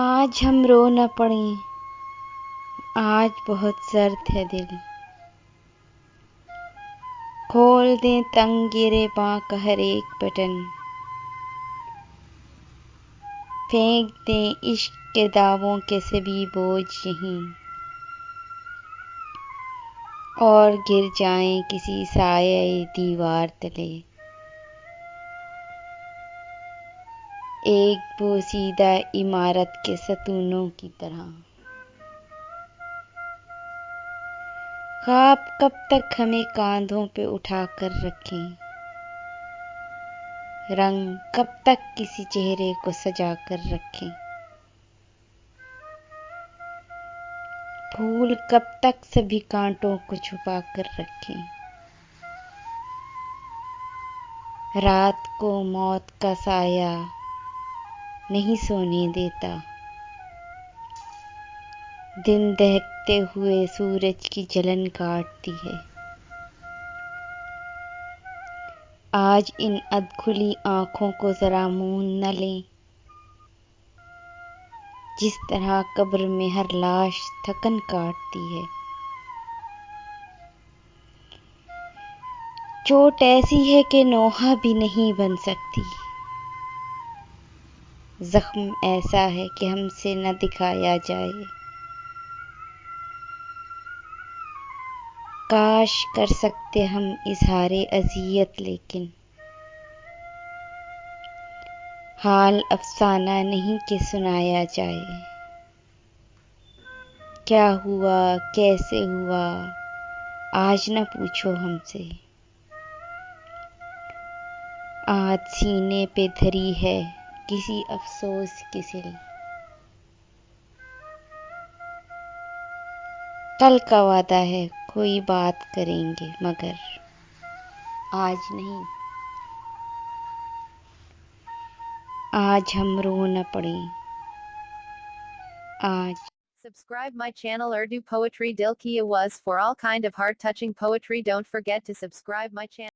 आज हम रो न पड़ें, आज बहुत सर्द है दिल। खोल दें तंग गिरे बाँ का हर एक बटन, फेंक दें इश्क के दावों के सभी बोझ यहीं, और गिर जाएं किसी साये दीवार तले। एक बोसीदा इमारत के सतूनों की तरह। ख्वाब कब तक हमें कांधों पे उठा कर रखें, रंग कब तक किसी चेहरे को सजा कर रखें, फूल कब तक सभी कांटों को छुपा कर रखें। रात को मौत का साया नहीं सोने देता, दिन दहकते हुए सूरज की जलन काटती है। आज इन अधखुली आँखों को जरा मूंद न लें, जिस तरह कब्र में हर लाश थकन काटती है। चोट ऐसी है कि नोहा भी नहीं बन सकती, जख्म ऐसा है कि हमसे न दिखाया जाए। काश कर सकते हम इजहारे अज़ियत, लेकिन हाल अफसाना नहीं कि सुनाया जाए। क्या हुआ, कैसे हुआ, आज न पूछो हमसे। आज सीने पे धरी है किसी अफसोस की सिल। कल का वादा है कोई बात करेंगे, मगर आज नहीं। आज हम रो न पड़ें, आज। Subscribe my channel Urdu Poetry Dil Ki Awaz for all kind of heart-touching poetry. Don't forget to subscribe my channel.